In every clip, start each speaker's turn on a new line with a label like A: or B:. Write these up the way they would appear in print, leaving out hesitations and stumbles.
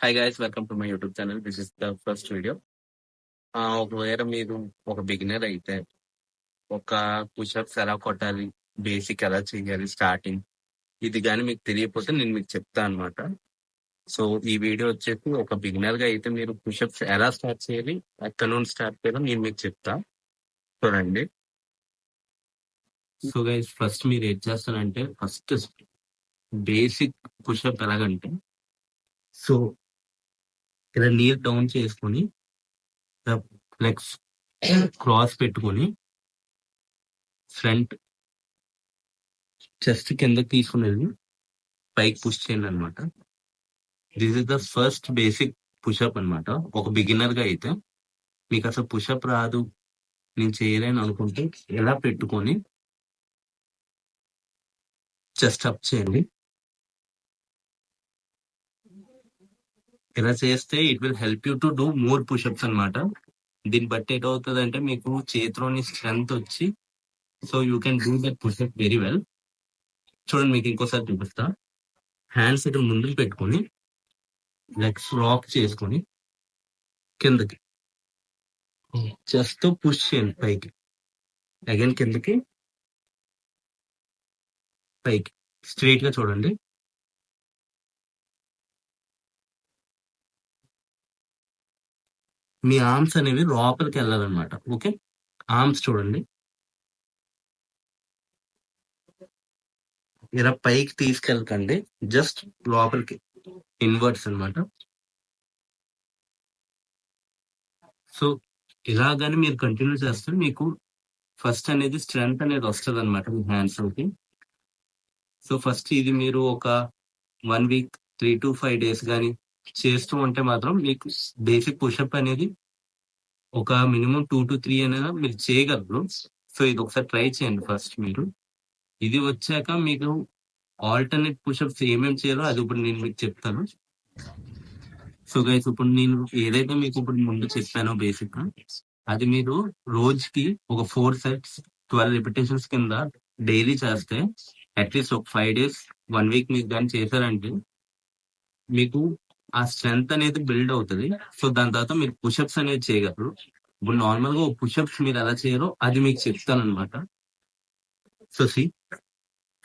A: Hi guys, welcome to my YouTube channel. This is the first video. ఒకవేళ మీరు ఒక beginner అయితే ఒక పుషప్స్ ఎలా కొట్టాలి, బేసిక్ ఎలా చేయాలి, స్టార్టింగ్ ఇది కానీ మీకు తెలియకపోతే నేను మీకు చెప్తా అనమాట. సో ఈ వీడియో వచ్చేసి ఒక బిగినర్ గా అయితే మీరు పుషప్స్ ఎలా స్టార్ట్ చేయాలి, ఎక్కడ నుండి స్టార్ట్ చేయాలో నేను మీకు చెప్తా. చూడండి. సో గైస్, ఫస్ట్ మీరు ఏం చేస్తారంటే ఫస్ట్ బేసిక్ పుషప్ ఎలాగంటే, సో ఇలా నీర్ డౌన్ చేసుకొని లెగ్స్ క్రాస్ పెట్టుకొని ఫ్రంట్ చెస్ట్ కిందకి తీసుకునేది పైకి పుష్ చేయండి అనమాట. This is the first basic pushup అనమాట. ఒక బిగినర్ గా అయితే మీకు అసలు పుషప్ రాదు, నేను చేయలేను అనుకుంటే ఎలా పెట్టుకొని చెస్ట్ అప్ చేయండి. ఇలా చేస్తే it will help you to do more pushups అనమాట. దీన్ని బట్టి ఎటవుతుంది అంటే మీకు చేతిలోని స్ట్రెంగ్త్ వచ్చి so you can do that pushup very well. చూడండి, మీకు ఇంకోసారి చూపిస్తా. హ్యాండ్స్ ఇక్కడ ముందుకు పెట్టుకొని లెగ్స్ రాక్ చేసుకొని కిందకి చెస్ట్ తో పుష్ చేయండి పైకి, అగైన్ కిందకి, పైకి. స్ట్రైట్ గా చూడండి. మీ ఆర్మ్స్ అనేవి లోపలికి వెళ్ళాలన్నమాట. ఓకే, ఆర్మ్స్ చూడండి, ఇలా పైకి తీసుకెళ్ళకండి, జస్ట్ లోపలికి, ఇన్వర్ట్స్ అన్నమాట. సో ఇలాగానే మీరు కంటిన్యూ చేస్తే మీకు ఫస్ట్ అనేది స్ట్రెంగ్త్ అనేది వస్తుంది అనమాట మీ హ్యాండ్స్ కి. సో ఫస్ట్ ఇది మీరు ఒక 1 వీక్ 3 to 5 days కానీ చేస్తూ ఉంటే మాత్రం మీకు బేసిక్ పుషప్ అనేది ఒక మినిమం 2 to 3 అనేది మీరు చేయగలరు. సో ఇది ఒకసారి ట్రై చేయండి ఫస్ట్ మీరు. ఇది వచ్చాక మీకు ఆల్టర్నేట్ పుషప్స్ ఏమేమి చేయాలో అది ఇప్పుడు నేను మీకు చెప్తాను. సో గైస్, ఇప్పుడు నేను ఏదైతే మీకు ఇప్పుడు ముందు చెప్పానో బేసిక్ గా, అది మీరు రోజుకి ఒక 4 sets 12 repetitions కింద డైలీ చేస్తే అట్లీస్ట్ ఒక 5 days 1 week మీకు కానీ చేశారంటే మీకు ఆ స్ట్రెంగ్త్ అనేది బిల్డ్ అవుతుంది. సో దాని తర్వాత మీరు పుషప్స్ అనేది చేయగలరు. ఇప్పుడు నార్మల్ గా పుషప్స్ మీరు ఎలా చేయాలో అది మీకు చెప్తాను అనమాట. సో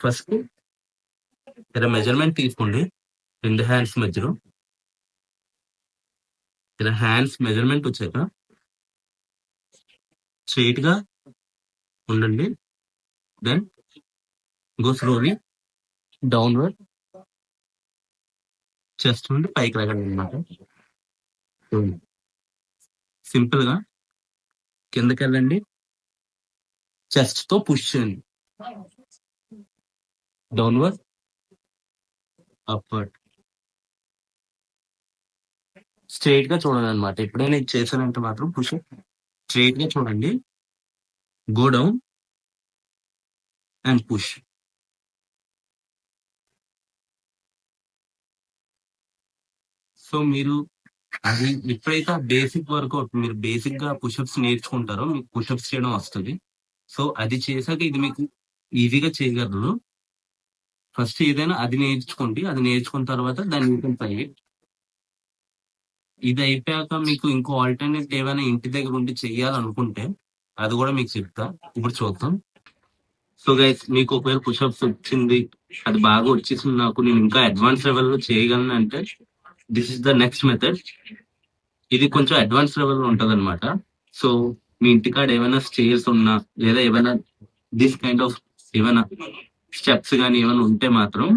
A: ఫస్ట్ ఇలా మెజర్మెంట్ తీసుకోండి, 2 హ్యాండ్స్ మధ్యలో. ఇలా హ్యాండ్స్ మెజర్మెంట్ వచ్చాక స్ట్రైట్ గా ఉండండి, then go slowly downward, chest నుండి పైకి రాగండి అనమాట. సింపుల్ గా కిందకి వెళ్ళండి, చెస్ట్ తో పుష్ చేయండి, డౌన్వర్డ్, అప్వర్డ్. స్ట్రైట్ గా చూడండి అనమాట. ఎప్పుడైనా ఇది చేశానంటే మాత్రం పుష్ స్ట్రైట్ గా చూడండి, go down and push. So మీరు అది ఎప్పుడైతే బేసిక్ వర్కౌట్ మీరు బేసిక్ గా పుషప్స్ నేర్చుకుంటారో మీకు పుషప్స్ చేయడం వస్తుంది. సో అది చేశాక ఇది మీకు ఈజీగా చేయగలరు. ఫస్ట్ ఏదైనా అది నేర్చుకోండి, అది నేర్చుకున్న తర్వాత దాన్ని పై ఇది అయిపోయాక మీకు ఇంకో ఆల్టర్నేట్ ఏమైనా ఇంటి దగ్గర ఉండి చెయ్యాలనుకుంటే అది కూడా మీకు చెప్తా, ఇప్పుడు చూద్దాం. సో గైస్, మీకు ఒకవేళ పుషప్స్ వచ్చింది, అది బాగా వచ్చేసింది, నాకు నేను ఇంకా అడ్వాన్స్ లెవెల్లో చేయగలను అంటే this is the next method. ఇది కొంచెం అడ్వాన్స్ లెవెల్లో ఉంటది అనమాట. సో మీ ఇంటికాడ ఏమైనా స్టేర్స్ ఉన్నా లేదా ఏమైనా దిస్ కైండ్ ఆఫ్ ఏమైనా స్టెప్స్ కానీ ఏమైనా ఉంటే మాత్రం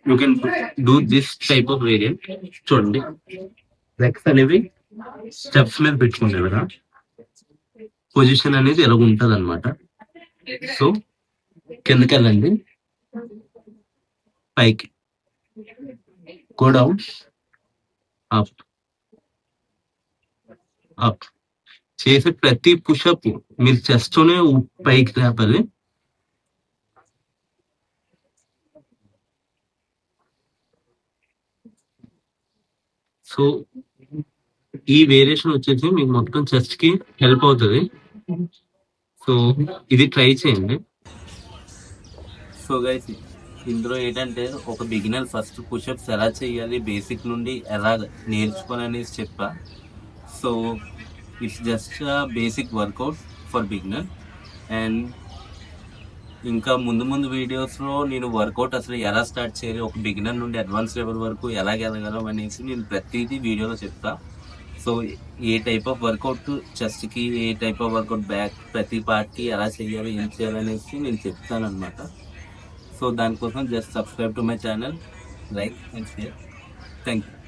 A: you can do this type of variant. చూడండి, లెగ్స్ అనేవి స్టెప్స్ మీద పెట్టుకుంటే కదా పొజిషన్ అనేది ఎలా ఉంటది అనమాట. సో కిందకి వెళ్ళండి, పైకి, గో డౌన్, అప్, అప్. చేసే ప్రతి పుషప్ మీరు చెస్ట్ తోనే పైకి లేపాలి. సో ఈ వేరియేషన్ వచ్చేసి మీకు మొత్తం చెస్ట్ కి హెల్ప్ అవుతుంది. సో ఇది ట్రై చేయండి. సో గైస్, ఇందులో ఏంటంటే ఒక బిగినర్ ఫస్ట్ పుషప్స్ ఎలా చేయాలి, బేసిక్ నుండి ఎలా నేర్చుకోవాలనేసి చెప్పా. So it's just basic workout for beginner. And ఇంకా ముందు ముందు వీడియోస్లో నేను వర్కౌట్ అసలు ఎలా స్టార్ట్ చేయాలి, ఒక బిగినర్ నుండి అడ్వాన్స్ లెవెల్ వరకు ఎలా వెళ్ళగలం అనేసి నేను ప్రతిదీ వీడియోలో చెప్తా. సో ఏ టైప్ ఆఫ్ వర్కౌట్ చెస్ట్కి, ఏ టైప్ ఆఫ్ వర్కౌట్ బ్యాక్, ప్రతి పార్ట్కి ఎలా చేయాలి, ఏం చేయాలనేసి నేను చెప్తాను అనమాట. సో దానికోసం just subscribe to my channel, like and share. Thank you.